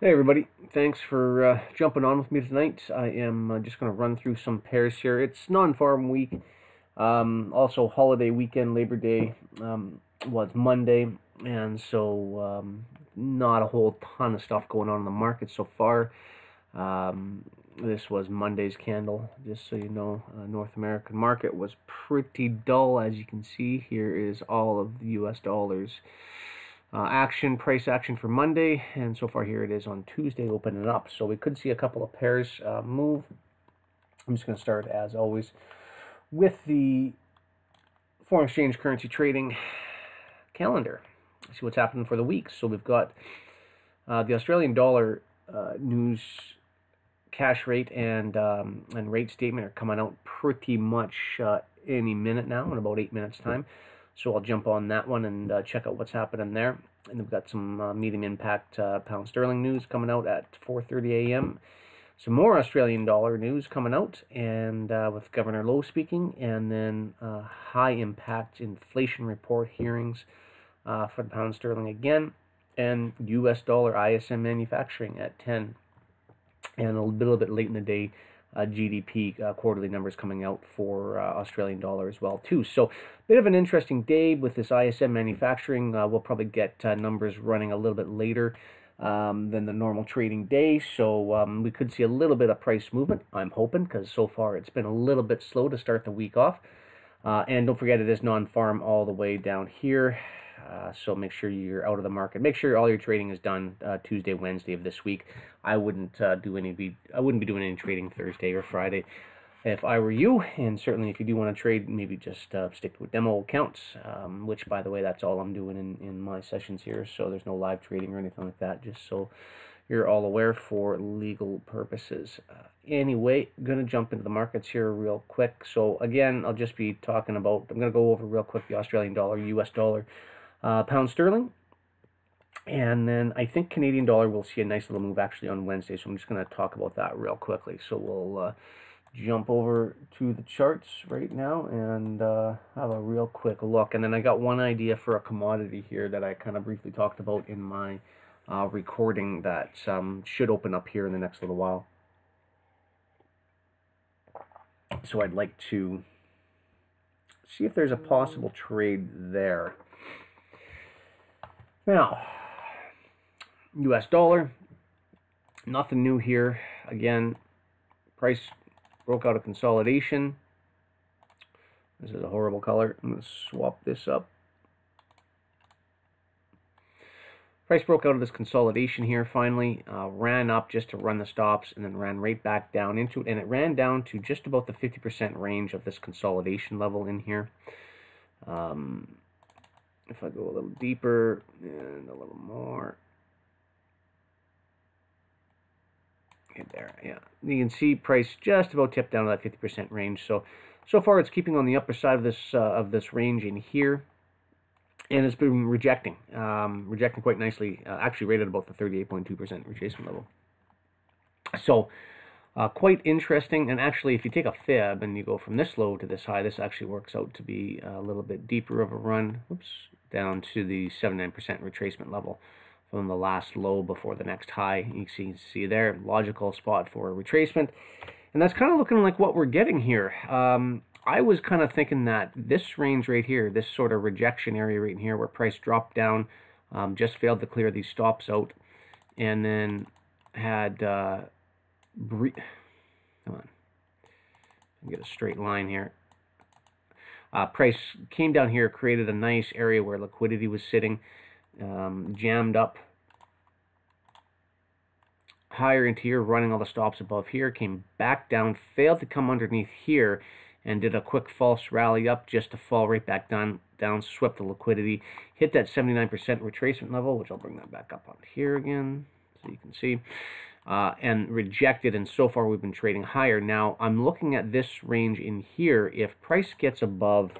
Hey everybody, thanks for jumping on with me tonight. I am just going to run through some pairs here. It's non-farm week, also holiday weekend, Labor Day was Monday, and so not a whole ton of stuff going on in the market so far. This was Monday's candle, just so you know. North American market was pretty dull, as you can see. Here is all of the US dollars. Price action for Monday, and so far here it is on Tuesday, opening up. So we could see a couple of pairs move. I'm just going to start, as always, with the foreign exchange currency trading calendar. See what's happening for the week. So we've got the Australian dollar news, cash rate, and rate statement are coming out pretty much any minute now, in about 8 minutes time. So I'll jump on that one and check out what's happening there. And we've got some medium impact pound sterling news coming out at 4:30 a.m. Some more Australian dollar news coming out, and with Governor Lowe speaking, and then high impact inflation report hearings for the pound sterling again, and U.S. dollar ISM manufacturing at 10, and a little bit late in the day, GDP quarterly numbers coming out for Australian dollar as well too. So bit of an interesting day with this ISM manufacturing. We'll probably get numbers running a little bit later than the normal trading day. So we could see a little bit of price movement, I'm hoping, because so far it's been a little bit slow to start the week off. And don't forget, it is non-farm all the way down here. So make sure you're out of the market. Make sure all your trading is done Tuesday, Wednesday of this week. I wouldn't be doing any trading Thursday or Friday if I were you. And certainly, if you do want to trade, maybe just stick to demo accounts. Which, by the way, that's all I'm doing in my sessions here. So there's no live trading or anything like that. Just so you're all aware for legal purposes. Anyway, going to jump into the markets here real quick. So again, I'll just be talking about, I'm going to go over real quick the Australian dollar, US dollar, pound sterling, and then I think Canadian dollar will see a nice little move actually on Wednesday. So I'm just going to talk about that real quickly. So we'll jump over to the charts right now and have a real quick look. And then I got one idea for a commodity here that I kind of briefly talked about in my recording that should open up here in the next little while. So I'd like to see if there's a possible trade there. Now, US dollar, nothing new here. Again, price broke out of consolidation. This is a horrible color. I'm going to swap this up. Price broke out of this consolidation here finally, ran up just to run the stops, and then ran right back down into it, and it ran down to just about the 50% range of this consolidation level in here. If I go a little deeper and a little more, okay, there, yeah, you can see price just about tipped down to that 50% range. So far it's keeping on the upper side of this range in here. And it's been rejecting quite nicely, actually rated about the 38.2% retracement level. So quite interesting. And actually, if you take a fib and you go from this low to this high, this actually works out to be a little bit deeper of a run. Oops, down to the 79% retracement level from the last low before the next high. You can see there, logical spot for retracement. And that's kind of looking like what we're getting here. I was kind of thinking that this range right here, this sort of rejection area right in here where price dropped down, just failed to clear these stops out, and then had, come on, get a straight line here. Price came down here, created a nice area where liquidity was sitting, jammed up higher into here, running all the stops above here, came back down, failed to come underneath here, and did a quick false rally up just to fall right back down, swept the liquidity, hit that 79% retracement level, which I'll bring that back up on here again so you can see, and rejected, and so far we've been trading higher. Now, I'm looking at this range in here. If price gets above,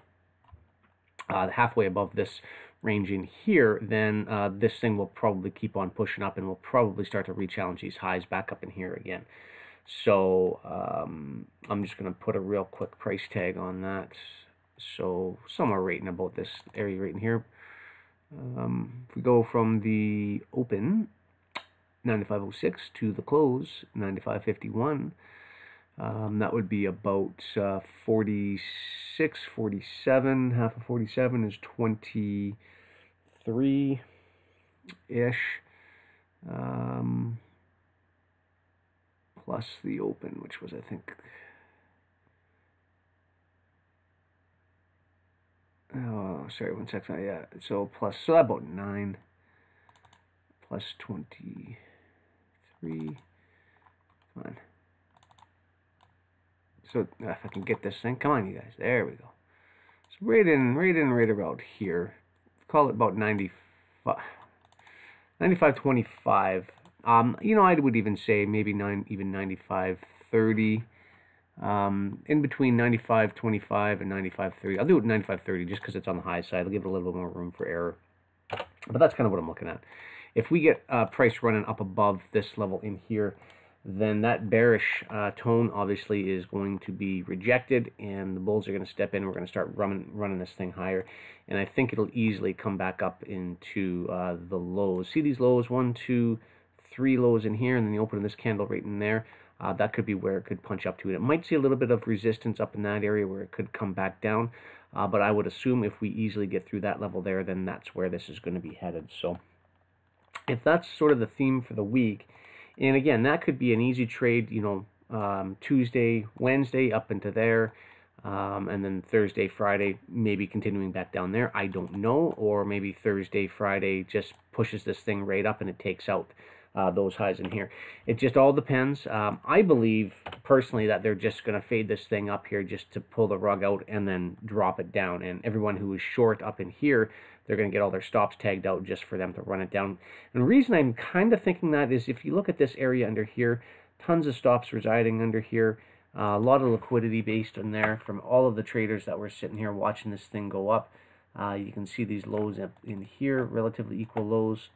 halfway above this range in here, then this thing will probably keep on pushing up, and we'll probably start to re-challenge these highs back up in here again. So I'm just going to put a real quick price tag on that. So somewhere right in about this area right in here. If we go from the open 95.06 to the close, 95.51. That would be about 46, 47. Half of 47 is 23-ish. Plus the open, which was, I think, oh, sorry, 1 second, yeah, so plus, so about 9, plus 23, come on. So if I can get this thing, come on, you guys, there we go. So right about here. Call it about 95.25. You know, I would even say maybe even 95.30. In between 95.25 and 95.30. I'll do it 95.30 just because it's on the high side. I'll give it a little bit more room for error. But that's kind of what I'm looking at. If we get price running up above this level in here, then that bearish tone obviously is going to be rejected, and the bulls are going to step in. We're going to start running this thing higher, and I think it'll easily come back up into the lows. See these lows? 1, 2, 3 lows in here, and then the open of this candle right in there. That could be where it could punch up to. And it might see a little bit of resistance up in that area where it could come back down, but I would assume if we easily get through that level there, then that's where this is going to be headed. So if that's sort of the theme for the week, and again, that could be an easy trade, you know, Tuesday, Wednesday up into there, and then Thursday, Friday, maybe continuing back down there. I don't know. Or maybe Thursday, Friday just pushes this thing right up and it takes out those highs in here. It just all depends. I believe personally that they're just going to fade this thing up here just to pull the rug out and then drop it down. And everyone who is short up in here, they're going to get all their stops tagged out just for them to run it down. And the reason I'm kind of thinking that is if you look at this area under here, tons of stops residing under here. A lot of liquidity based in there from all of the traders that were sitting here watching this thing go up. You can see these lows up in here, relatively equal lows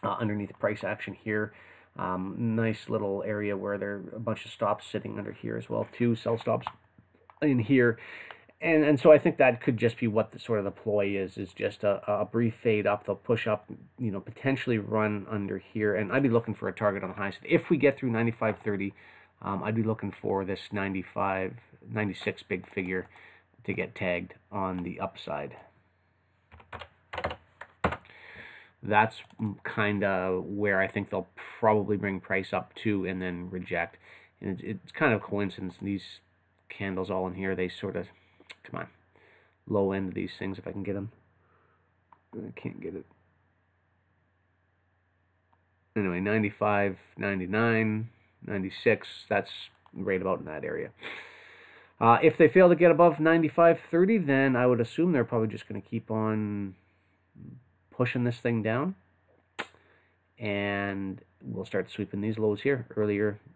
underneath the price action here. Nice little area where there are a bunch of stops sitting under here as well too, sell stops in here. And so I think that could just be what the sort of the ploy is just a brief fade up. They'll push up, you know, potentially run under here. And I'd be looking for a target on the high side. If we get through 95.30, I'd be looking for this 95, 96 big figure to get tagged on the upside. That's kind of where I think they'll probably bring price up to and then reject. And it's kind of coincidence. These candles all in here, they sort of, come on, low end of these things if I can get them. I can't get it. Anyway, 95, 99, 96, that's right about in that area. If they fail to get above 95.30, then I would assume they're probably just going to keep on pushing this thing down, and we'll start sweeping these lows here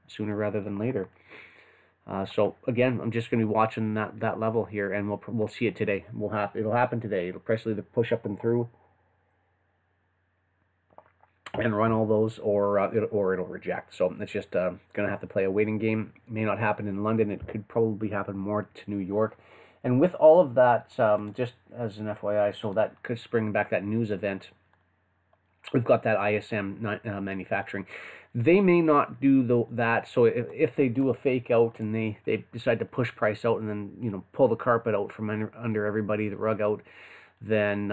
sooner rather than later. So again, I'm just going to be watching that level here, and we'll see it today. It'll happen today. It'll press either push up and through and run all those, or it'll reject. So it's just going to have to play a waiting game. It may not happen in London. It could probably happen more to New York. And with all of that, just as an FYI, so that could bring back that news event. We've got that ISM manufacturing. They may not do that. So if they do a fake out and they decide to push price out and then, you know, pull the carpet out from under everybody, the rug out, then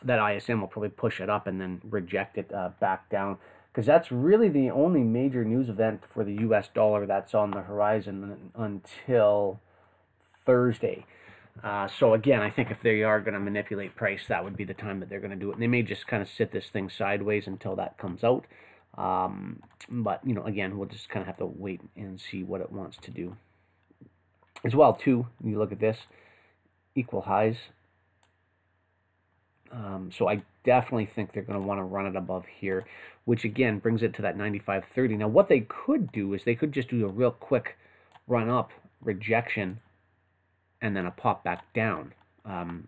that ISM will probably push it up and then reject it back down. Because that's really the only major news event for the US dollar that's on the horizon until Thursday. So again, I think if they are going to manipulate price, that would be the time that they're going to do it. And they may just kind of sit this thing sideways until that comes out. But, you know, again, we'll just kind of have to wait and see what it wants to do. As well, too, you look at this, equal highs. So I definitely think they're going to want to run it above here, which again brings it to that 95.30. Now, what they could do is they could just do a real quick run up, rejection, and then a pop back down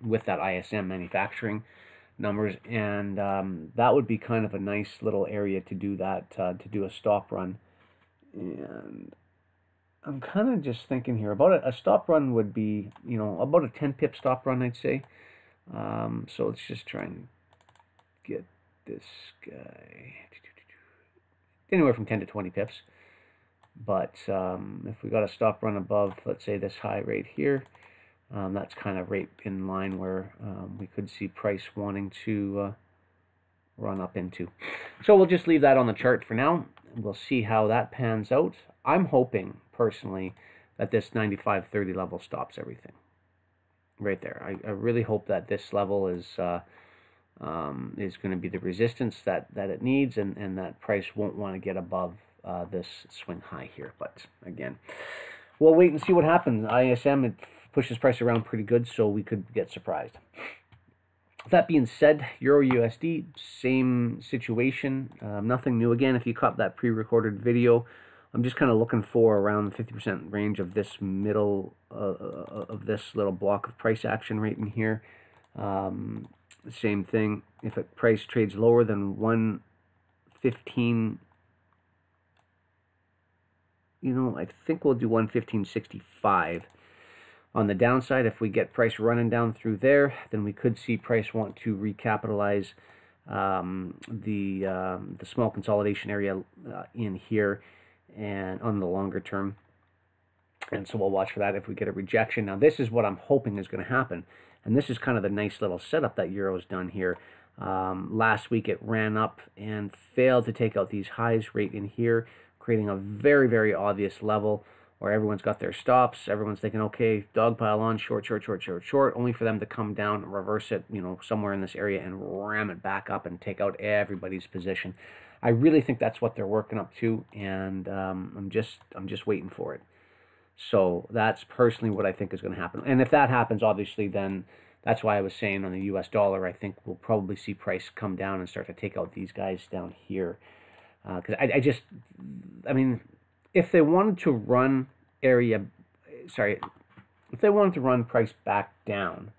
with that ISM manufacturing numbers, and that would be kind of a nice little area to do that, to do a stop run. And I'm kind of just thinking here about a stop run would be, you know, about a 10 pip stop run, I'd say. So let's just try and get this guy. anywhere from 10 to 20 pips. But if we got a stop run above, let's say this high right here, that's kind of right in line where we could see price wanting to run up into. So we'll just leave that on the chart for now. We'll see how that pans out. I'm hoping, personally, that this 95.30 level stops everything. Right there. I really hope that this level is going to be the resistance that it needs, and that price won't want to get above this swing high here. But again, we'll wait and see what happens. ISM, it pushes price around pretty good, so we could get surprised. That being said, Euro USD, same situation, nothing new. Again, if you caught that pre-recorded video, I'm just kind of looking for around the 50% range of this middle of this little block of price action right in here. Same thing, if price trades lower than 115, you know, I think we'll do 115.65. On the downside, if we get price running down through there, then we could see price want to recapitalize the small consolidation area in here and on the longer term. And so we'll watch for that if we get a rejection. Now, this is what I'm hoping is going to happen. And this is kind of the nice little setup that Euro's done here. Last week it ran up and failed to take out these highs right in here, creating a very, very obvious level where everyone's got their stops. Everyone's thinking, okay, dog pile on, short, short, short, short, short, only for them to come down, reverse it, you know, somewhere in this area and ram it back up and take out everybody's position. I really think that's what they're working up to, and I'm just waiting for it. So that's personally what I think is going to happen. And if that happens, obviously, then that's why I was saying on the US dollar, I think we'll probably see price come down and start to take out these guys down here. Because I mean, if they wanted to run if they wanted to run price back down,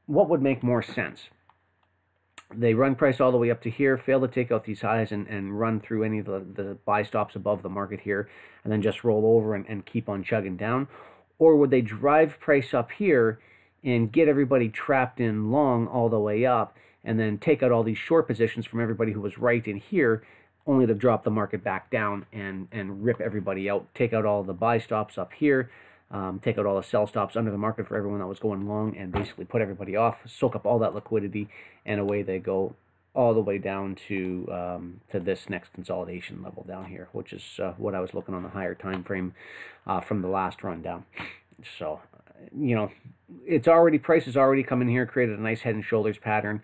what would make more sense? They run price all the way up to here, fail to take out these highs and run through any of the buy stops above the market here, and then just roll over and keep on chugging down? Or would they drive price up here and get everybody trapped in long all the way up, and then take out all these short positions from everybody who was right in here, only to drop the market back down and rip everybody out, take out all the buy stops up here, take out all the sell stops under the market for everyone that was going long, and basically put everybody off, soak up all that liquidity, and away they go all the way down to this next consolidation level down here, which is what I was looking on the higher time frame from the last run down. So, you know, price has already come in here, created a nice head and shoulders pattern,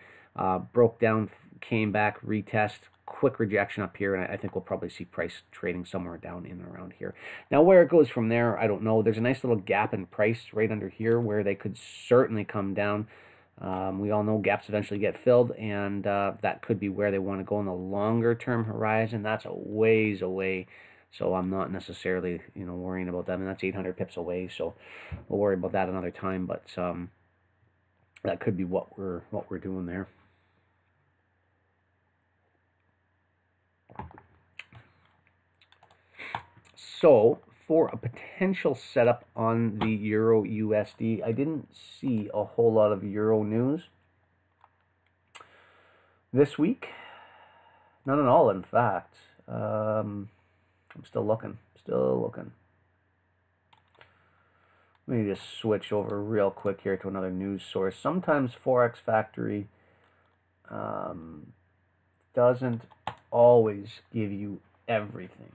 broke down, came back, retest, quick rejection up here, and I think we'll probably see price trading somewhere down in and around here. Now, where it goes from there, I don't know. There's a nice little gap in price right under here where they could certainly come down. We all know gaps eventually get filled, and that could be where they want to go in the longer term horizon. That's a ways away, so I'm not necessarily, you know, worrying about that. I mean, that's 800 pips away, so we'll worry about that another time. But that could be what we're doing there. So, for a potential setup on the Euro USD, I didn't see a whole lot of Euro news this week. None at all, in fact. I'm still looking. Let me just switch over real quick here to another news source. Sometimes Forex Factory doesn't always give you everything.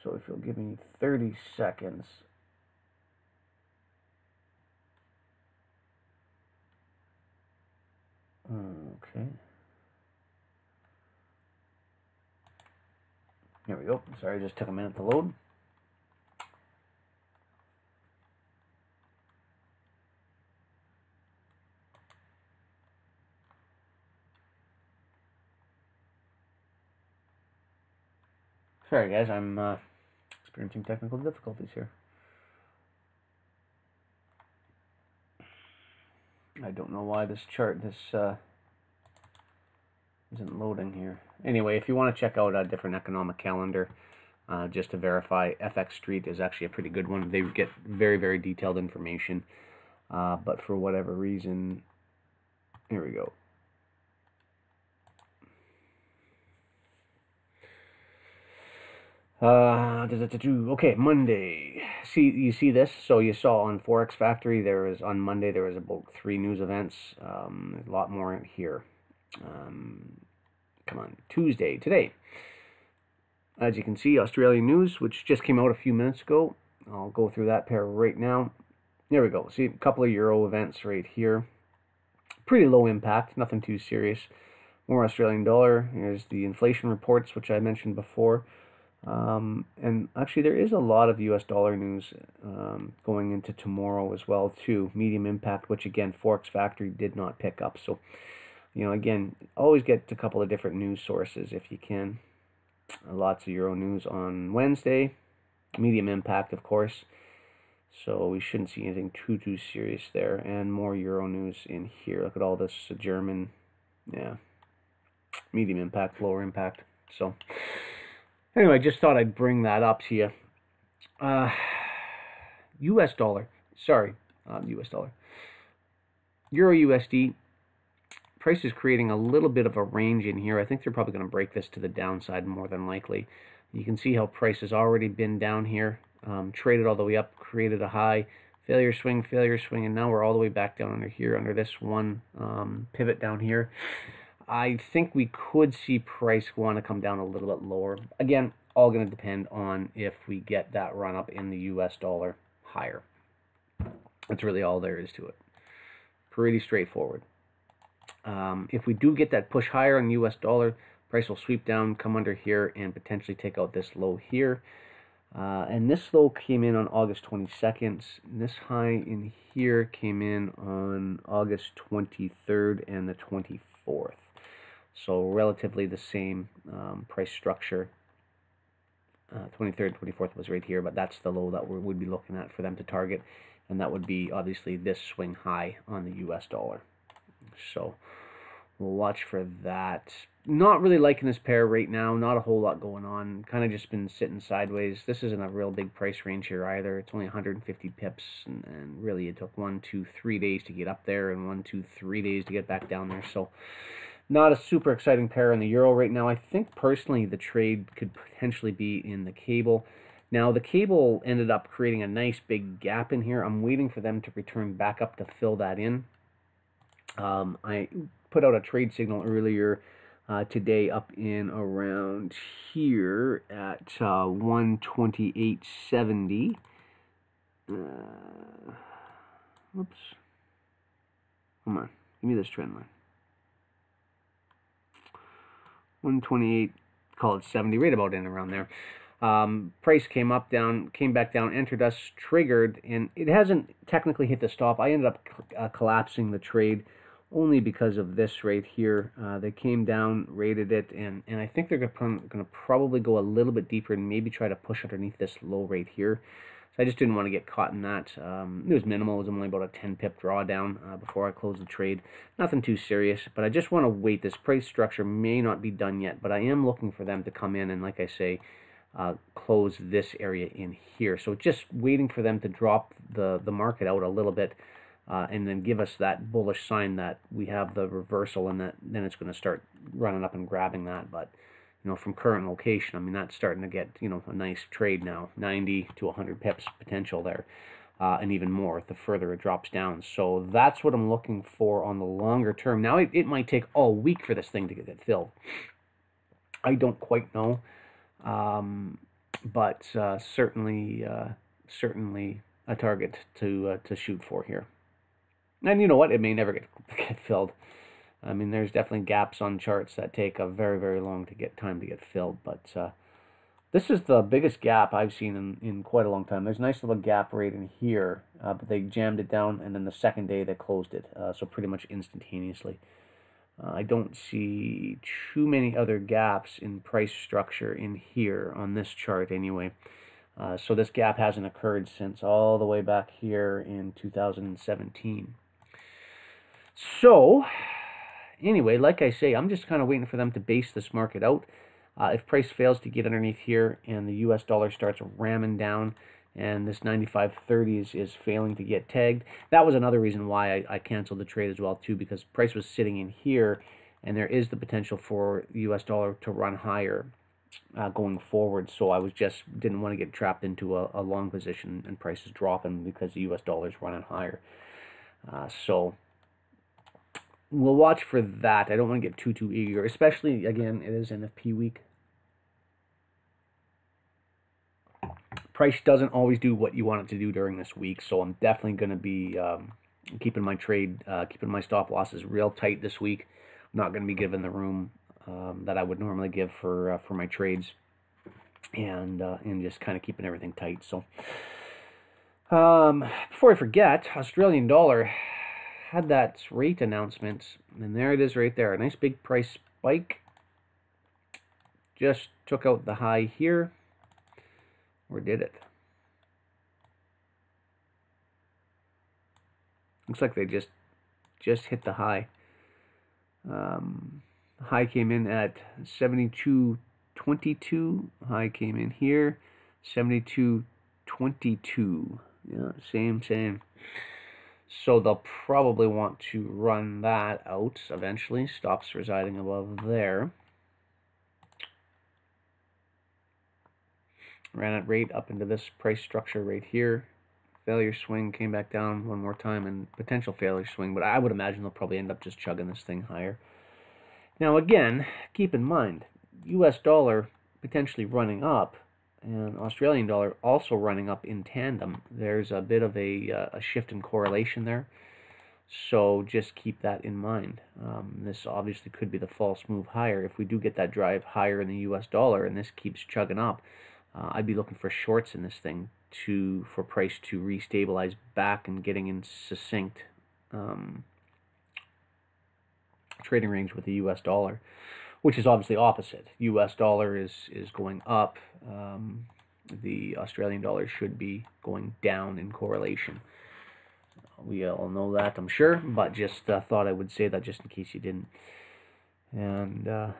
So if you'll give me 30 seconds. Okay. Here we go. Sorry, it just took a minute to load. Sorry guys, I'm experiencing technical difficulties here. I don't know why this isn't loading here. Anyway, if you want to check out a different economic calendar, just to verify, FX Street is actually a pretty good one. They get very, very detailed information, but for whatever reason, here we go. Okay, Monday. You see this? So you saw on Forex Factory, on Monday, there was about 3 news events. There's a lot more here. Come on, Tuesday, today. As you can see, Australian news, which just came out a few minutes ago. I'll go through that pair right now. There we go. See, a couple of Euro events right here. Pretty low impact, nothing too serious. More Australian dollar. Here's the inflation reports, which I mentioned before. And actually, there is a lot of US dollar news going into tomorrow as well, too. Medium impact, which again, Forex Factory did not pick up. So, again, always get a couple of different news sources if you can. Lots of Euro news on Wednesday. Medium impact, of course. So we shouldn't see anything too serious there. And more Euro news in here. Look at all this German, yeah. Medium impact, lower impact. So anyway, I just thought I'd bring that up to you. US dollar. Sorry, US dollar. Euro USD. Price is creating a little bit of a range in here. I think they're probably going to break this to the downside more than likely. You can see how price has already been down here. Traded all the way up, created a high. Failure swing, and now we're all the way back down under here, under this one pivot down here. I think we could see price want to come down a little bit lower. Again, all going to depend on if we get that run up in the US dollar higher. That's really all there is to it. Pretty straightforward. If we do get that push higher on US dollar, price will sweep down, come under here, and potentially take out this low here. And this low came in on August 22nd. This high in here came in on August 23rd and the 24th. So relatively the same price structure. 23rd, 24th was right here, but that's the low that we would be looking at for them to target. And that would be obviously this swing high on the US dollar. So we'll watch for that. Not really liking this pair right now. Not a whole lot going on. Kind of just been sitting sideways. This isn't a real big price range here either. It's only 150 pips. And really it took 1, 2, 3 days to get up there. And 1, 2, 3 days to get back down there. So not a super exciting pair in the euro right now. I think personally the trade could potentially be in the cable. Now the cable ended up creating a nice big gap in here. I'm waiting for them to return back up to fill that in. I put out a trade signal earlier today up in around here at 128.70. Whoops. Come on. Give me this trend line. 128, call it 70, right about in around there. Price came back down, entered us, triggered, and it hasn't technically hit the stop. I ended up collapsing the trade only because of this right here. They came down, rated it, and I think they're going to probably go a little bit deeper and maybe try to push underneath this low right here. So I just didn't want to get caught in that. It was minimal. It was only about a 10-pip drawdown before I closed the trade. Nothing too serious, but I just want to wait. This price structure may not be done yet, but I am looking for them to come in and, like I say, close this area in here. So just waiting for them to drop the market out a little bit. And then give us that bullish sign that we have the reversal, and that then it's going to start running up and grabbing that. But from current location, I mean, that's starting to get a nice trade now, 90 to 100 pips potential there, and even more the further it drops down. So that's what I'm looking for on the longer term. Now it might take all week for this thing to get filled. I don't quite know, but certainly a target to shoot for here. And you know what? It may never get filled. I mean, there's definitely gaps on charts that take a very, very long time to get filled. But this is the biggest gap I've seen in quite a long time. There's a nice little gap right in here, but they jammed it down, and then the second day they closed it, so pretty much instantaneously. I don't see too many other gaps in price structure in here on this chart anyway. So this gap hasn't occurred since all the way back here in 2017. So, anyway, like I say, I'm just kind of waiting for them to base this market out. If price fails to get underneath here and the US dollar starts ramming down and this 95.30 is failing to get tagged, that was another reason why I canceled the trade as well too, because price was sitting in here and there is the potential for the US dollar to run higher. going forward. So I didn't want to get trapped into a long position and prices dropping because the U.S. dollar is running higher. So we'll watch for that. I don't want to get too eager, especially, again, it is NFP week. Price doesn't always do what you want it to do during this week, so I'm definitely going to be keeping my stop losses real tight this week. I'm not going to be giving the room that I would normally give for my trades, and just kind of keeping everything tight. So before I forget, Australian dollar had that rate announcement, and there it is right there. A nice big price spike. Just took out the high here. Or did it? Looks like they just hit the high. The high came in at 72.22. High came in here, 72.22. Yeah, same. So they'll probably want to run that out eventually. Stops residing above there. Ran it right up into this price structure right here. Failure swing, came back down one more time, and potential failure swing, but I would imagine they'll probably end up just chugging this thing higher. Now again, keep in mind, US dollar potentially running up, and Australian dollar also running up in tandem. There's a bit of a shift in correlation there, so just keep that in mind. This obviously could be the false move higher. If we do get that drive higher in the US dollar, and this keeps chugging up, I'd be looking for shorts in this thing for price to restabilize back and getting in succinct trading range with the US dollar, which is obviously opposite. US dollar is going up. The Australian dollar should be going down in correlation. We all know that, I'm sure, but just thought I would say that just in case you didn't. And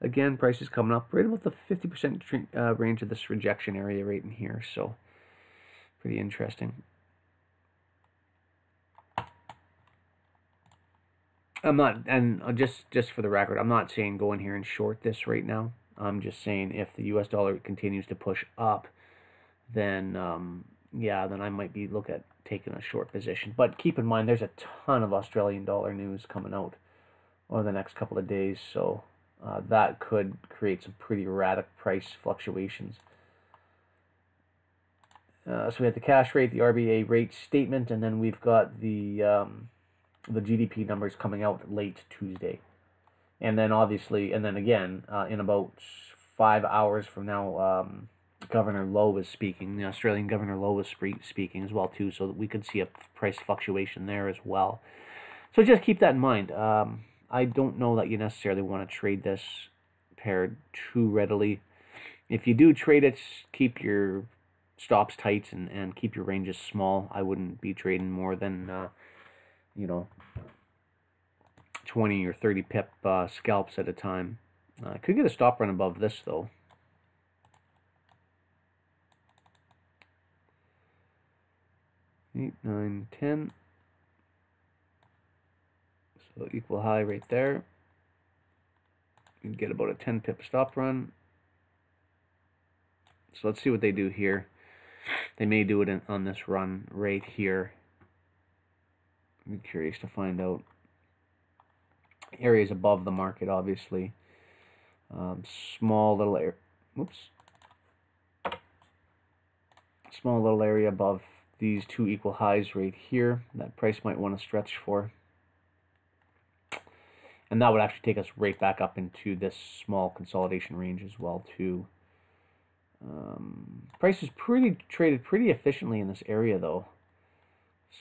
again, price is coming up right about the 50% range of this rejection area right in here, so pretty interesting. I'm not, and just for the record, I'm not saying go in here and short this right now. I'm just saying if the US dollar continues to push up, then yeah, then I might be look at taking a short position. But keep in mind, there's a ton of Australian dollar news coming out over the next couple of days, so that could create some pretty erratic price fluctuations. So we have the cash rate, the RBA rate statement, and then we've got the GDP numbers coming out late Tuesday. And then obviously, and then again, in about 5 hours from now, Governor Lowe is speaking. The Australian Governor Lowe is speaking as well too, so that we could see a price fluctuation there as well. So just keep that in mind. I don't know that you necessarily want to trade this pair too readily. If you do trade it, keep your stops tight and keep your ranges small. I wouldn't be trading more than, 20 or 30 pip scalps at a time. I could get a stop run above this, though. Eight, 9, 10. So equal high right there. You can get about a 10 pip stop run. So let's see what they do here. They may do it on this run right here. I'm curious to find out. Areas above the market, obviously. Small little area. Oops. Small little area above these two equal highs right here. That price might want to stretch for. And that would actually take us right back up into this small consolidation range as well too. Price is traded pretty efficiently in this area though.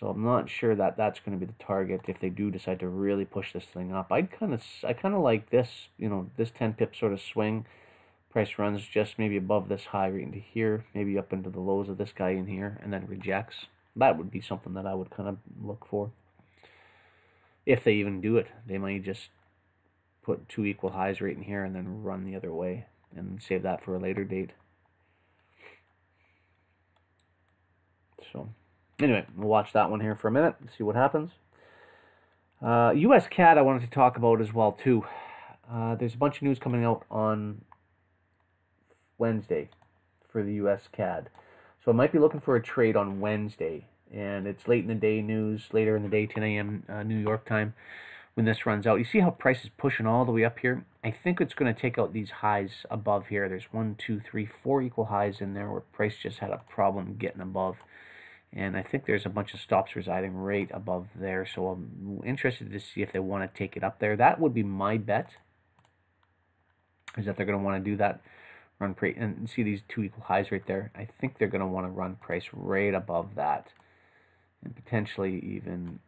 So I'm not sure that that's going to be the target if they do decide to really push this thing up. I kind of like this, this 10 pip sort of swing. Price runs just maybe above this high right into here, maybe up into the lows of this guy in here, and then rejects. That would be something that I would kind of look for. If they even do it, they might just put two equal highs right in here and then run the other way and save that for a later date. So anyway, we'll watch that one here for a minute and see what happens. US CAD I wanted to talk about as well too. There's a bunch of news coming out on Wednesday for the US CAD. So I might be looking for a trade on Wednesday, and it's late in the day news, later in the day, 10 a.m. New York time when this runs out. You see how price is pushing all the way up here? I think it's going to take out these highs above here. There's 1, 2, 3, 4 equal highs in there where price just had a problem getting above. And I think there's a bunch of stops residing right above there. So I'm interested to see if they want to take it up there. That would be my bet, is that they're going to want to do that. Run price, and see these 2 equal highs right there. I think they're going to want to run price right above that, and potentially even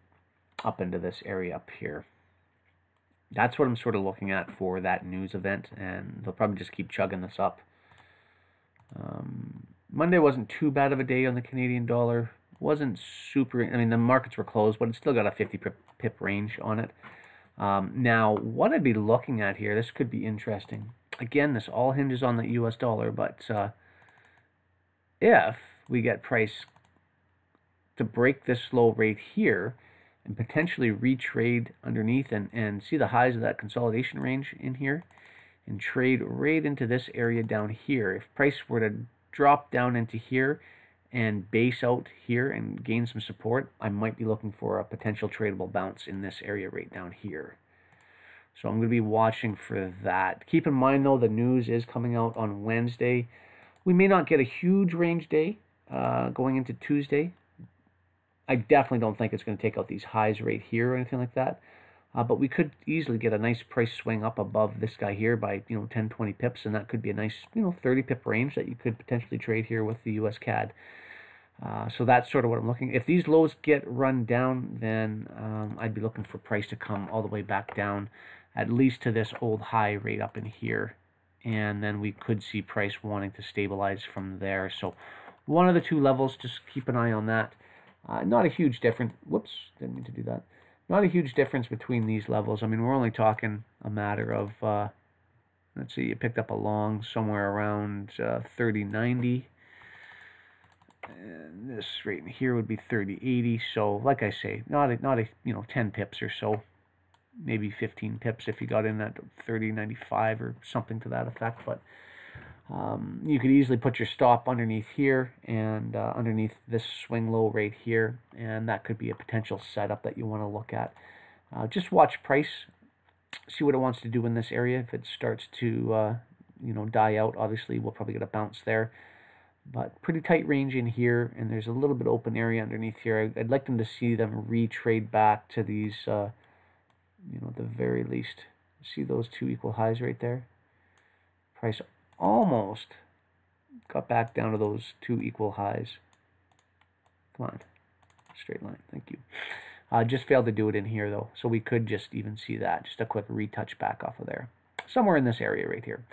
up into this area up here. That's what I'm sort of looking at for that news event, and they'll probably just keep chugging this up. Monday wasn't too bad of a day on the Canadian dollar. Wasn't super, I mean, the markets were closed, but it's still got a 50 pip range on it. Now, what I'd be looking at here, this could be interesting. Again, this all hinges on the US dollar, but if we get price to break this low rate here and potentially retrade underneath and see the highs of that consolidation range in here and trade right into this area down here. If price were to drop down into here and base out here and gain some support, I might be looking for a potential tradable bounce in this area right down here. So I'm going to be watching for that. Keep in mind, though, the news is coming out on Wednesday. We may not get a huge range day going into Tuesday. I definitely don't think it's going to take out these highs right here or anything like that. But we could easily get a nice price swing up above this guy here by 10, 20 pips, and that could be a nice 30 pip range that you could potentially trade here with the US CAD. So that's sort of what I'm looking. If these lows get run down, then I'd be looking for price to come all the way back down, at least to this old high rate up in here, and then we could see price wanting to stabilize from there. So one of the 2 levels, just keep an eye on that. Not a huge difference. Whoops, didn't mean to do that. Not a huge difference between these levels. I mean, we're only talking a matter of, let's see, you picked up a long somewhere around 30.90. And this right in here would be 30.80. So, like I say, not a 10 pips or so, maybe 15 pips if you got in at 30.95 or something to that effect. But you could easily put your stop underneath here and underneath this swing low right here, and that could be a potential setup that you want to look at. Just watch price, see what it wants to do in this area. If it starts to die out, obviously we'll probably get a bounce there. But pretty tight range in here, and there's a little bit open area underneath here. I'd like them to see them retrade back to these, at the very least. See those 2 equal highs right there? Price almost got back down to those 2 equal highs. Come on, straight line, thank you. Just failed to do it in here though, so we could just even see that, just a quick retouch back off of there, somewhere in this area right here.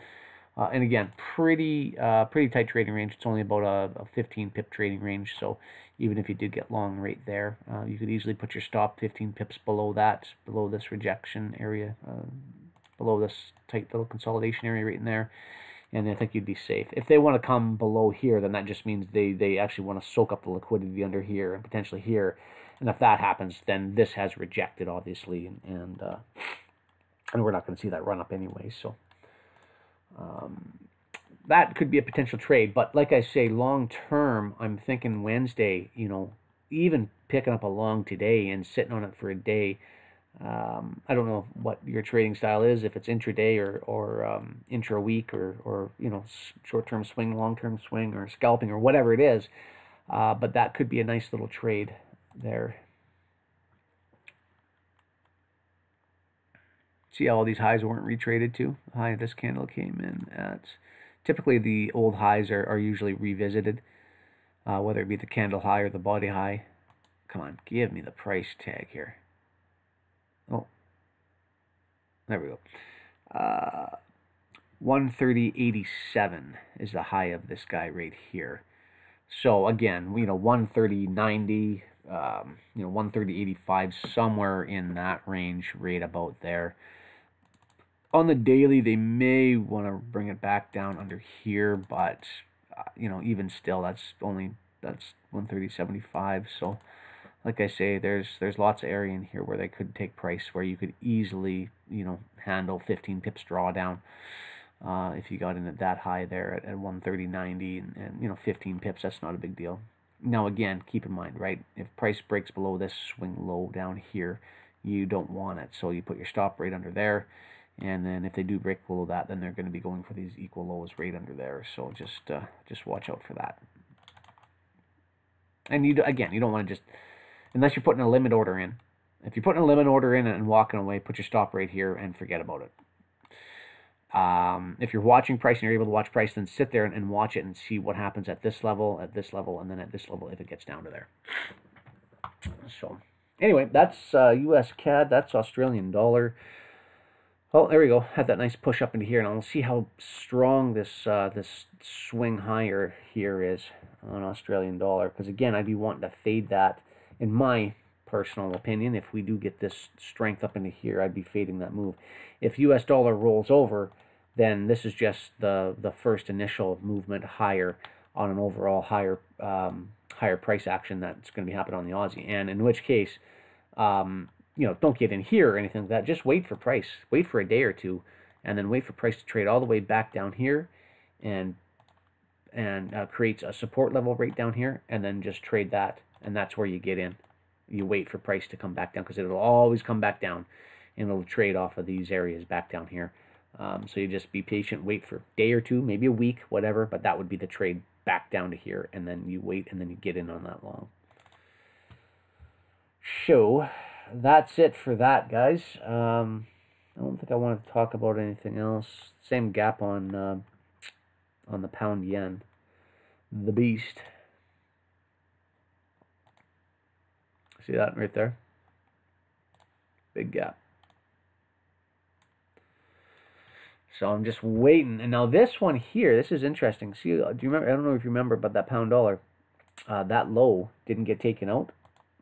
And again, pretty tight trading range. It's only about a 15 pip trading range, so even if you did get long right there, you could easily put your stop 15 pips below that, below this rejection area, below this tight little consolidation area right in there, and I think you'd be safe. If they want to come below here, then that just means they actually want to soak up the liquidity under here and potentially here, and if that happens, then this has rejected, obviously, and we're not going to see that run up anyway, so that could be a potential trade. But like I say, long term, I'm thinking Wednesday, even picking up a long today and sitting on it for a day. I don't know what your trading style is, if it's intraday or intra-week or short-term swing, long-term swing, or scalping, or whatever it is. But that could be a nice little trade there. See how all these highs weren't retraded to? The high of this candle came in at... Typically, the old highs are usually revisited, whether it be the candle high or the body high. Come on, give me the price tag here. Oh, there we go. 130.87 is the high of this guy right here. So again, 130.90, 130.85, somewhere in that range, right about there. On the daily, they may want to bring it back down under here, but even still, that's 130.75. So, like I say, there's lots of area in here where they could take price, where you could easily handle 15 pips drawdown. If you got in at that high there at 130.90 and you know 15 pips, that's not a big deal. Now again, keep in mind, right? If price breaks below this swing low down here, you don't want it. So you put your stop right under there, and then if they do break below that, then they're going to be going for these equal lows right under there. So just watch out for that. And you don't want to just, unless you're putting a limit order in. If you're putting a limit order in and walking away, put your stop right here and forget about it. If you're watching price and you're able to watch price, then sit there and watch it and see what happens at this level, and then at this level if it gets down to there. So anyway, that's US CAD, that's Australian dollar. Oh, there we go. Had that nice push up into here, and I'll see how strong this this swing higher here is on Australian dollar. Because again, I'd be wanting to fade that. In my personal opinion, if we do get this strength up into here, I'd be fading that move. If US dollar rolls over, then this is just the first initial movement higher on an overall higher higher price action that's going to be happening on the Aussie. And in which case, you know, don't get in here or anything like that. Just wait for price. Wait for a day or two, and then wait for price to trade all the way back down here, and creates a support level right down here, and then just trade that, and that's where you get in. You wait for price to come back down, because it'll always come back down, and it'll trade off of these areas back down here. So you just be patient, wait for a day or two, maybe a week, whatever, but that would be the trade back down to here, and then you wait, and then you get in on that long. So that's it for that, guys. I don't think I wanted to talk about anything else. Same gap on the pound yen, the beast. See that right there? Big gap. So I'm just waiting. And now this one here, this is interesting. See, do you remember? I don't know if you remember, but that pound dollar, that low didn't get taken out.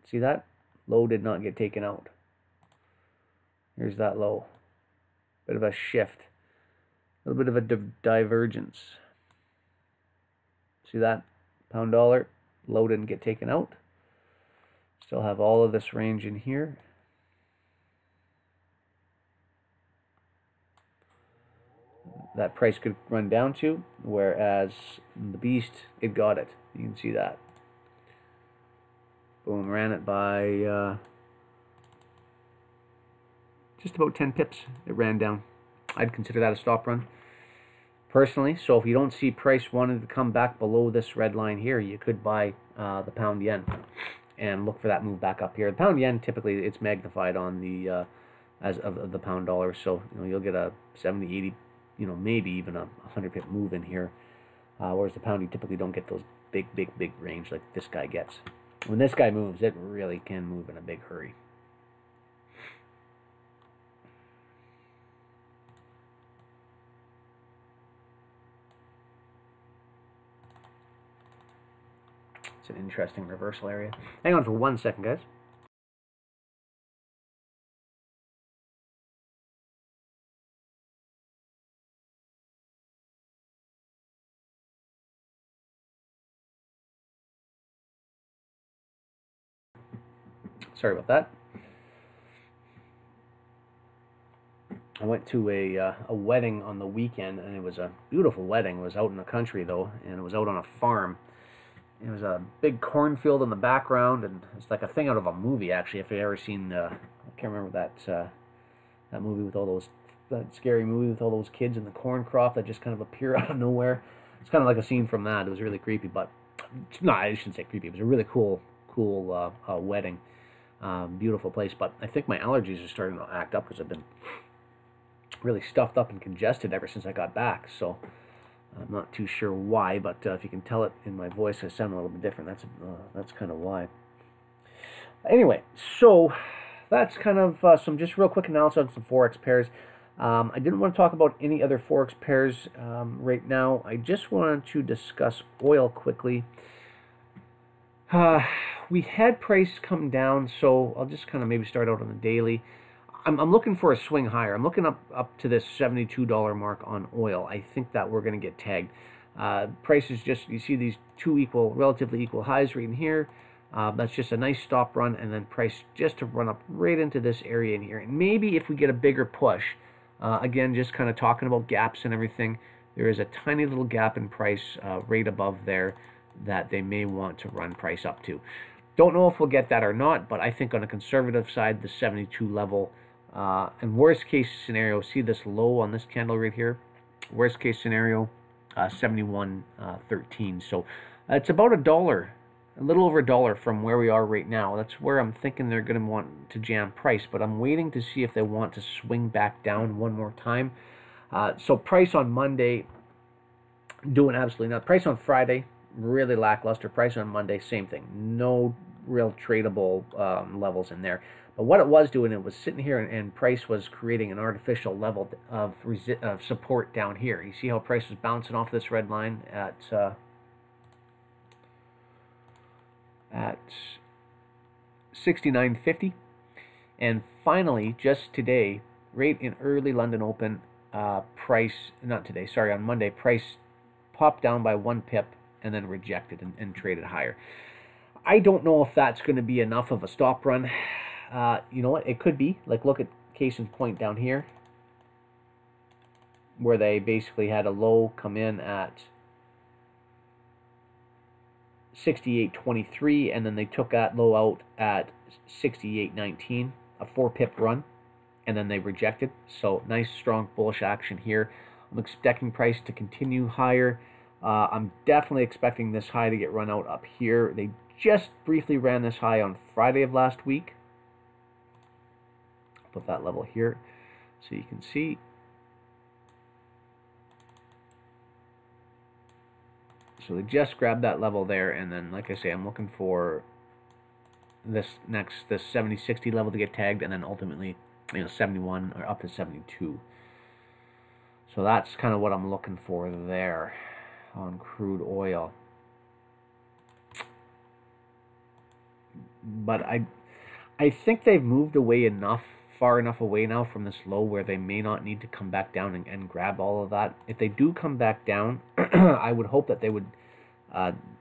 See that? Low did not get taken out. Here's that low. Bit of a shift. A little bit of a divergence. See that? Pound dollar, low didn't get taken out. Still have all of this range in here. That price could run down to, whereas the beast, it got it. You can see that. Boom, ran it by just about 10 pips. It ran down. I'd consider that a stop run personally. So if you don't see price wanting to come back below this red line here, you could buy the pound yen and look for that move back up here. The pound yen, typically it's magnified on the as of the pound dollar, so you know, you'll get a 70, 80, you know, maybe even a 100 pip move in here, whereas the pound, you typically don't get those big range like this guy gets. When this guy moves, it really can move in a big hurry. It's an interesting reversal area. Hang on for 1 second, guys. Sorry about that. I went to a wedding on the weekend, and it was a beautiful wedding. It was out in the country, though, and it was out on a farm. It was a big cornfield in the background, and it's like a thing out of a movie, actually. If you've ever seen, I can't remember that movie with all those, that scary movie with all those kids in the corn crop that just kind of appear out of nowhere. It's kind of like a scene from that. It was really creepy, but no, I shouldn't say creepy. It was a really cool wedding. Beautiful place, but I think my allergies are starting to act up because I've been really stuffed up and congested ever since I got back. So I'm not too sure why, but if you can tell it in my voice, I sound a little bit different. That's kind of why. Anyway, so that's kind of some just real quick analysis on some forex pairs. I didn't want to talk about any other forex pairs right now. I just wanted to discuss oil quickly. We had price come down, so I'll just kind of maybe start out on the daily. I'm looking for a swing higher. I'm looking up to this $72 mark on oil. I think that we're going to get tagged. Price is just, you see these two relatively equal highs right in here. That's just a nice stop run, and then price just to run up right into this area in here. And maybe if we get a bigger push, Again, just kind of talking about gaps and everything. There is a tiny little gap in price right above there that they may want to run price up to. Don't know if we'll get that or not, but I think on a conservative side, the 72 level, and worst case scenario, see this low on this candle right here? Worst case scenario, 71.13. So it's about $1, a little over $1 from where we are right now. That's where I'm thinking they're going to want to jam price, but I'm waiting to see if they want to swing back down one more time. So price on Monday, doing absolutely nothing. Price on Friday, really lackluster. Price on Monday, same thing. No real tradable levels in there. But what it was doing, it was sitting here and price was creating an artificial level of support down here. You see how price was bouncing off this red line at 69.50, and finally just today, right in early London Open, price, not today, sorry, on Monday, price popped down by 1 pip and then rejected and traded higher. I don't know if that's going to be enough of a stop run. You know what? It could be. Like, look at case in point down here, where they basically had a low come in at 68.23, and then they took that low out at 68.19, a 4-pip run, and then they rejected. So nice, strong, bullish action here. I'm expecting price to continue higher. I'm definitely expecting this high to get run out up here. They just briefly ran this high on Friday of last week. Put that level here so you can see. So they just grabbed that level there, and then, like I say, I'm looking for this 70-60 level to get tagged, and then ultimately, 71 or up to 72. So that's kind of what I'm looking for there on crude oil. But I think they've moved away far enough away now from this low where they may not need to come back down and grab all of that. If they do come back down, I would hope that they would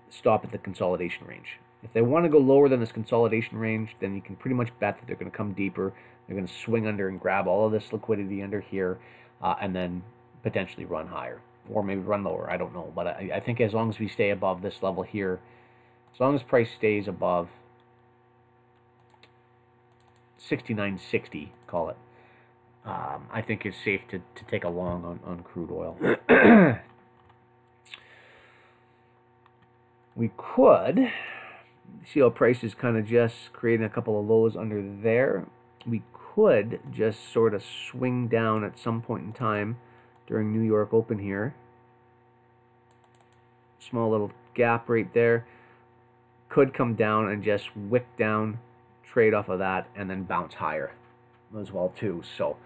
stop at the consolidation range. If they want to go lower than this consolidation range, then you can pretty much bet that they're going to come deeper. They're going to swing under and grab all of this liquidity under here, and then potentially run higher, or maybe run lower. I don't know, but I think as long as we stay above this level here, as long as price stays above 69.60, call it, I think it's safe to take a long on crude oil. We could see how price is kind of just creating a couple of lows under there. We could just sort of swing down at some point in time during New York Open here. Small little gap right there. Could come down and just wick down, trade off of that, and then bounce higher as well too. So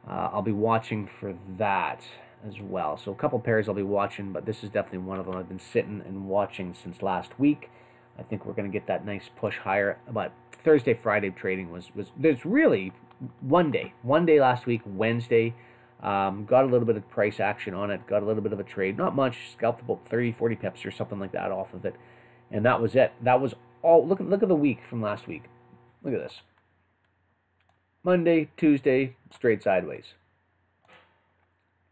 I'll be watching for that as well. So a couple pairs I'll be watching, but this is definitely one of them I've been sitting and watching since last week. I think we're going to get that nice push higher. But Thursday, Friday trading was there's really one day last week, Wednesday, got a little bit of price action on it, got a little bit of a trade, not much, scalped about 30-40 pips or something like that off of it, and that was it. That was all. Look at the week from last week. Look at this. Monday, Tuesday, straight sideways.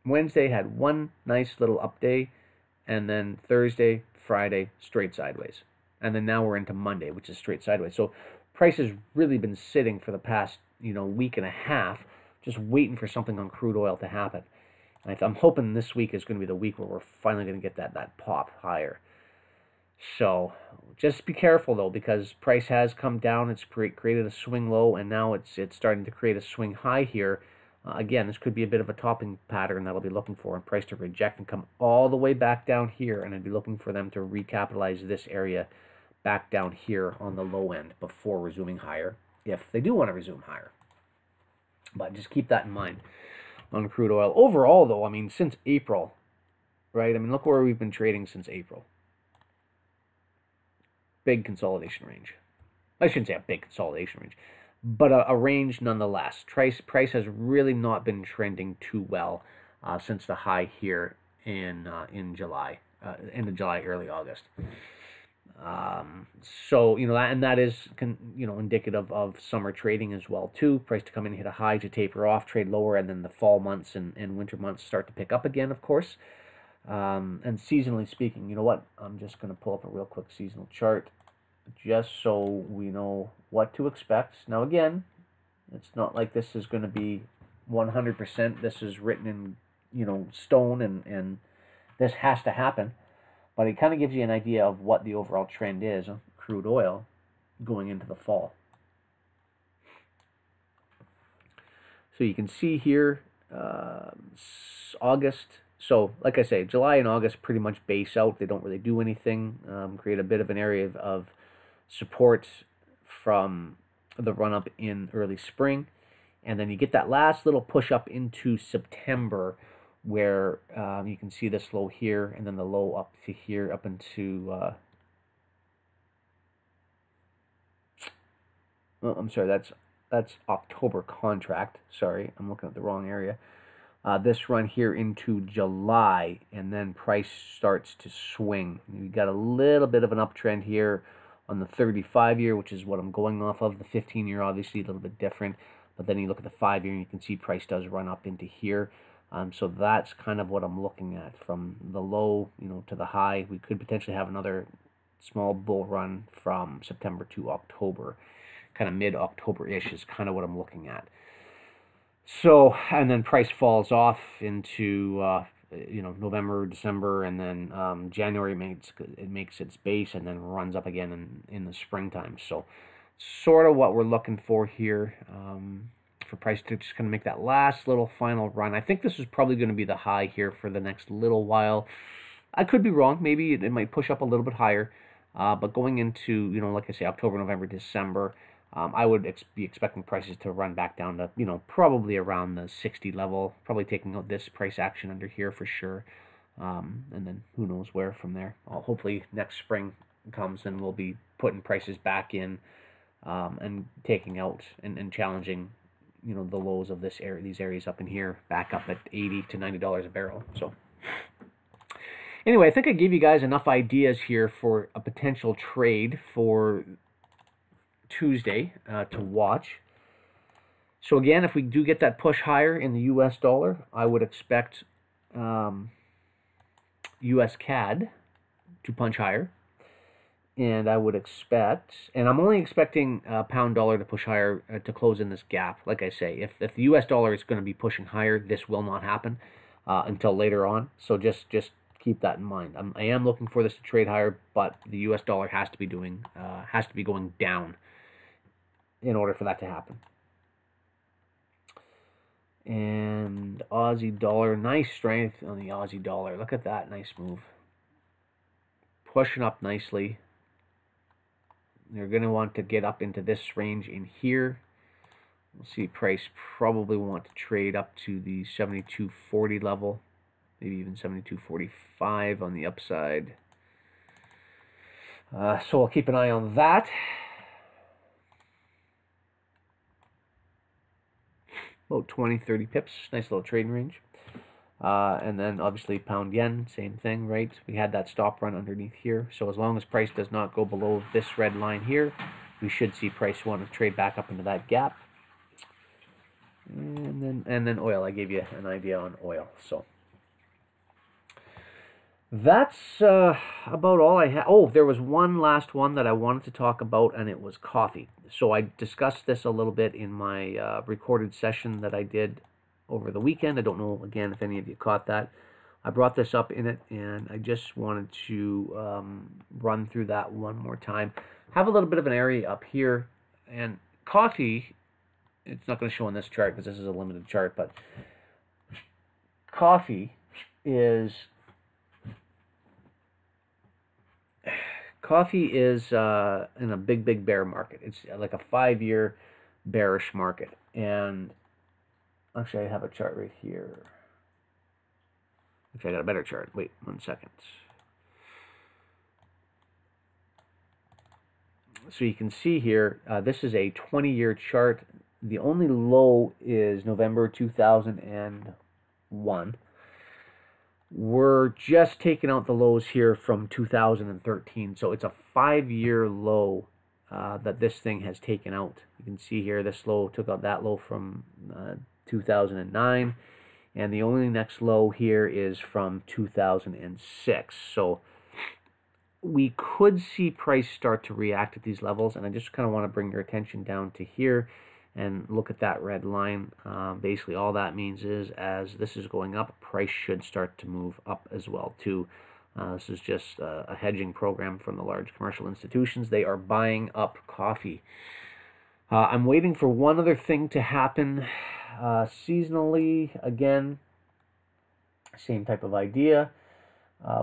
Wednesday had one nice little up day, and then Thursday, Friday, straight sideways. And then now we're into Monday, which is straight sideways. So price has really been sitting for the past, week and a half, just waiting for something on crude oil to happen. And I'm hoping this week is going to be the week where we're finally going to get that pop higher. So just be careful, though, because price has come down. It's created a swing low, and now it's starting to create a swing high here. Again, this could be a bit of a topping pattern that I'll be looking for, and price to reject and come all the way back down here, and I'd be looking for them to recapitalize this area back down here on the low end before resuming higher, if they do want to resume higher. But just keep that in mind on crude oil. Overall, though, I mean, since April, right? I mean, look where we've been trading since April. Big consolidation range. I shouldn't say a big consolidation range, but a range nonetheless. Price has really not been trending too well since the high here in July, end of July, early August. So, that is, indicative of summer trading as well, too. Price to come in, hit a high, to taper off, trade lower, and then the fall months and winter months start to pick up again, of course. And seasonally speaking, you know what? I'm just going to pull up a real quick seasonal chart just so we know what to expect. Now, again, it's not like this is going to be 100%. This is written in, stone, and this has to happen. But it kind of gives you an idea of what the overall trend is of crude oil going into the fall. So you can see here, August. So, like I say, July and August pretty much base out. They don't really do anything. Create a bit of an area of support from the run-up in early spring. And then you get that last little push up into September, where you can see this low here, and then the low up to here, up into, oh, I'm sorry, that's October contract. Sorry, I'm looking at the wrong area. This run here into July, and then price starts to swing. You got a little bit of an uptrend here on the 35-year, which is what I'm going off of. The 15-year, obviously, a little bit different. But then you look at the 5-year, and you can see price does run up into here. So that's kind of what I'm looking at, from the low, to the high. We could potentially have another small bull run from September to October. Kind of mid-October-ish is kind of what I'm looking at. So, and then price falls off into, November, December, and then January makes its base, and then runs up again in the springtime. So, sort of what we're looking for here. For price to just kind of make that last little final run. I think this is probably going to be the high here for the next little while. I could be wrong. Maybe it might push up a little bit higher. But going into, like I say, October, November, December, I would be expecting prices to run back down to, probably around the 60 level. Probably taking out this price action under here for sure. And then who knows where from there. Hopefully next spring comes and we'll be putting prices back in and taking out and challenging the lows of these areas up in here, back up at $80 to $90 a barrel. So anyway, I think I gave you guys enough ideas here for a potential trade for Tuesday to watch. So again, if we do get that push higher in the US dollar, I would expect US CAD to punch higher. And I would expect, and I'm only expecting pound dollar to push higher to close in this gap. Like I say, if the U.S. dollar is going to be pushing higher, this will not happen until later on. So just keep that in mind. I am looking for this to trade higher, but the U.S. dollar has to be going down in order for that to happen. And Aussie dollar, nice strength on the Aussie dollar. Look at that, nice move. Pushing up nicely. You're going to want to get up into this range in here. We'll see price probably want to trade up to the 72.40 level, maybe even 72.45 on the upside. So I'll keep an eye on that. About 20-30 pips, nice little trading range. And then obviously pound yen, same thing, right? We had that stop run underneath here. So as long as price does not go below this red line here, we should see price want to trade back up into that gap. And then oil, I gave you an idea on oil. So that's about all I have. Oh, there was one last one that I wanted to talk about, and it was coffee. So I discussed this a little bit in my recorded session that I did over the weekend. I don't know, again, if any of you caught that. I brought this up in it, and I just wanted to run through that one more time. Have a little bit of an area up here, and coffee, it's not going to show on this chart because this is a limited chart, but coffee is in a big bear market. It's like a 5-year bearish market, and actually, I have a chart right here. Actually, I got a better chart. Wait 1 second. So you can see here, this is a 20-year chart. The only low is November 2001. we're just taking out the lows here from 2013. So it's a 5-year low that this thing has taken out. You can see here this low took out that low from 2009. And the only next low here is from 2006. So we could see price start to react at these levels. And I just kind of want to bring your attention down to here and look at that red line. Basically, all that means is as this is going up, price should start to move up as well too. This is just a hedging program from the large commercial institutions. They are buying up coffee. I'm waiting for one other thing to happen. Seasonally, again, same type of idea.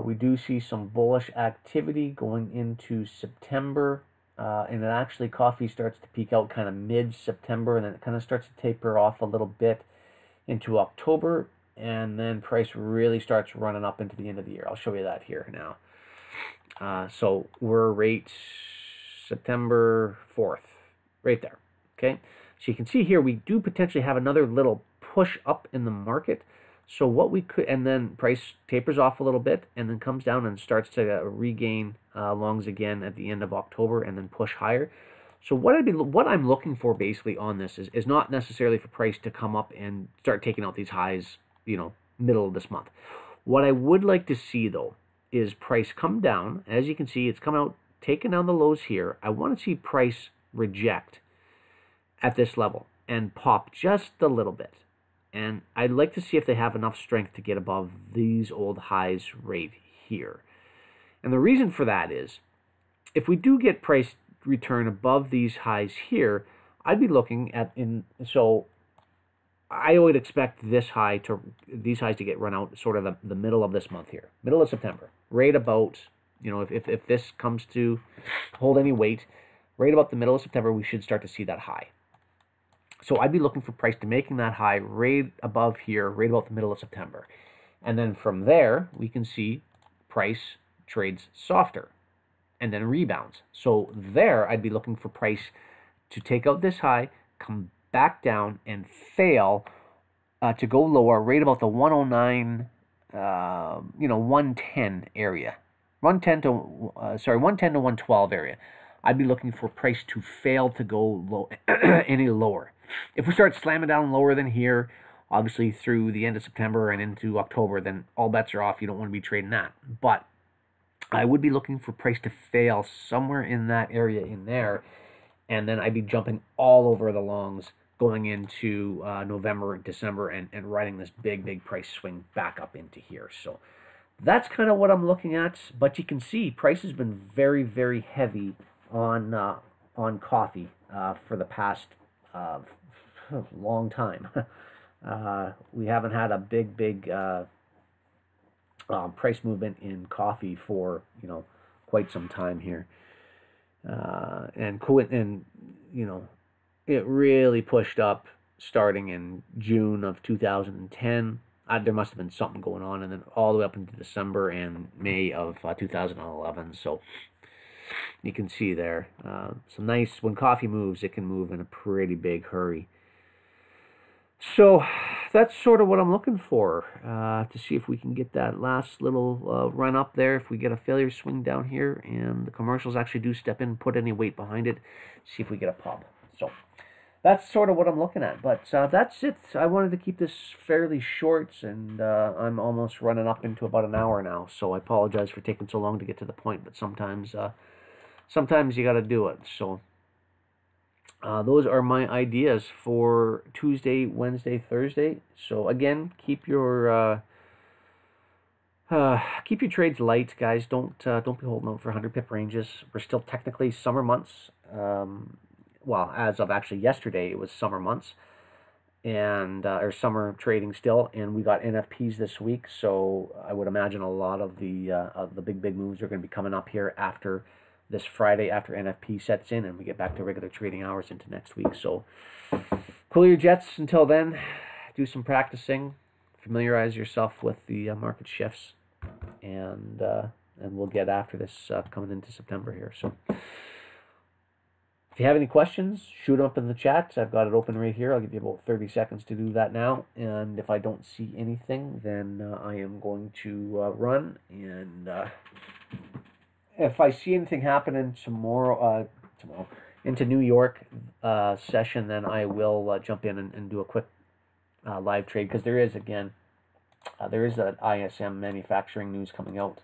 We do see some bullish activity going into September. And then actually coffee starts to peak out kind of mid-September, and then it kind of starts to taper off a little bit into October, and then price really starts running up into the end of the year. I'll show you that here now. So we're right September 4th, right there, okay? So you can see here we do potentially have another little push up in the market. So what we could, and then price tapers off a little bit and then comes down and starts to regain longs again at the end of October and then push higher. So what I'm looking for basically on this is not necessarily for price to come up and start taking out these highs, you know, middle of this month. What I would like to see though is price come down. As you can see, it's come out, taking down the lows here. I want to see price reject at this level and pop just a little bit. And I'd like to see if they have enough strength to get above these old highs right here. And the reason for that is, if we do get price return above these highs here, I'd be looking at, so I would expect these highs to get run out sort of the middle of this month here, middle of September, right about, you know, if this comes to hold any weight, right about the middle of September, we should start to see that high. So I'd be looking for price to making that high right above here, right about the middle of September. And then from there, we can see price trades softer and then rebounds. So there, I'd be looking for price to take out this high, come back down, and fail to go lower right about the 109, 110 area. 110 to 112 area. I'd be looking for price to fail to go low any lower. If we start slamming down lower than here, obviously through the end of September and into October, then all bets are off. You don't want to be trading that. But I would be looking for price to fail somewhere in that area in there, and then I'd be jumping all over the longs going into November and December and riding this big price swing back up into here. So that's kind of what I'm looking at. But you can see price has been very heavy on coffee for the past long time. We haven't had a big price movement in coffee for, you know, quite some time here. And you know, it really pushed up starting in June of 2010. There must have been something going on, and then all the way up into December and May of 2011. So you can see there some nice, when coffee moves, it can move in a pretty big hurry. So that's sort of what I'm looking for, to see if we can get that last little run up there. If we get a failure swing down here and the commercials actually do step in, put any weight behind it, see if we get a pop. So that's sort of what I'm looking at. But that's it. I wanted to keep this fairly short, and I'm almost running up into about an hour now. So I apologize for taking so long to get to the point, but sometimes you got to do it. So those are my ideas for Tuesday, Wednesday, Thursday. So again, keep your trades light, guys. Don't be holding out for 100 pip ranges. We're still technically summer months. Well, as of actually yesterday, it was summer months, and or summer trading still. And we got NFPs this week, so I would imagine a lot of the big moves are going to be coming up here after this Friday, after NFP sets in and we get back to regular trading hours into next week. So cool your jets until then. Do some practicing, familiarize yourself with the market shifts, and we'll get after this coming into September here. So If you have any questions, shoot them up in the chat. I've got it open right here. I'll give you about 30 seconds to do that now. And if I don't see anything, then I am going to run. And if I see anything happening tomorrow into New York session, then I will jump in and do a quick live trade, because there is, again, there is an ISM manufacturing news coming out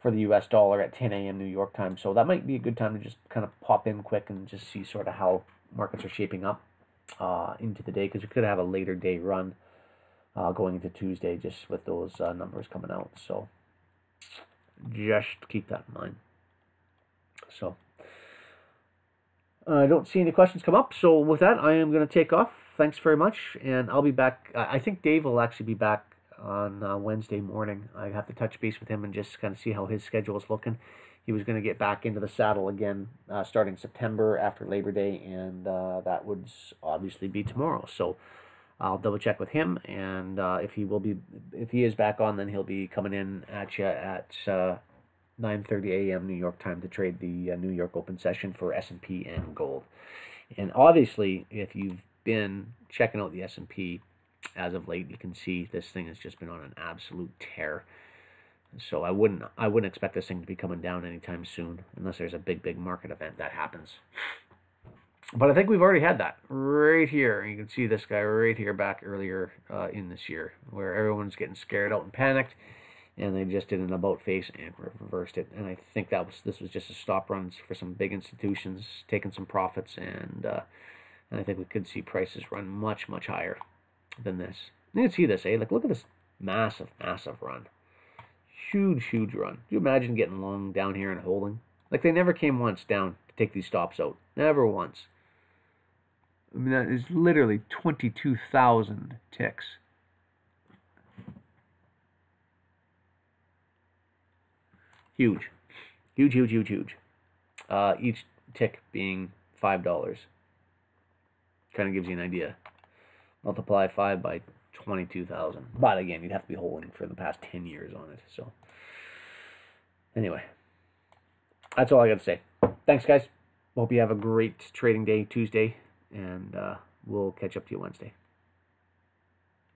for the US dollar at 10 a.m. New York time. So that might be a good time to just kind of pop in quick and just see sort of how markets are shaping up into the day, because we could have a later day run going into Tuesday just with those numbers coming out. So just keep that in mind. So I don't see any questions come up. So with that, I am going to take off. Thanks very much. And I'll be back. I think Dave will actually be back on Wednesday morning. I have to touch base with him and just kind of see how his schedule is looking. He was going to get back into the saddle again starting September after Labor Day, and that would obviously be tomorrow. So I'll double check with him, and if he is back on, then he'll be coming in at you at 9:30 a.m. New York time to trade the New York open session for S&P and gold. And obviously, if you've been checking out the S&P as of late, you can see this thing has just been on an absolute tear. So I wouldn't expect this thing to be coming down anytime soon, unless there's a big market event that happens. But I think we've already had that right here. You can see this guy right here back earlier in this year, where everyone's getting scared out and panicked, and they just did an about face and reversed it. And I think this was just a stop runs for some big institutions taking some profits, and I think we could see prices run much higher than this. You can see this, like, look at this massive run. Huge run. Do you imagine getting long down here and holding? Like, they never came once down to take these stops out. Never once. I mean, that is literally 22,000 ticks. Huge. Huge. Each tick being $5. Kind of gives you an idea. Multiply 5 by 22,000. But again, you'd have to be holding for the past 10 years on it. So anyway, that's all I got to say. Thanks, guys. Hope you have a great trading day Tuesday, and we'll catch up to you Wednesday.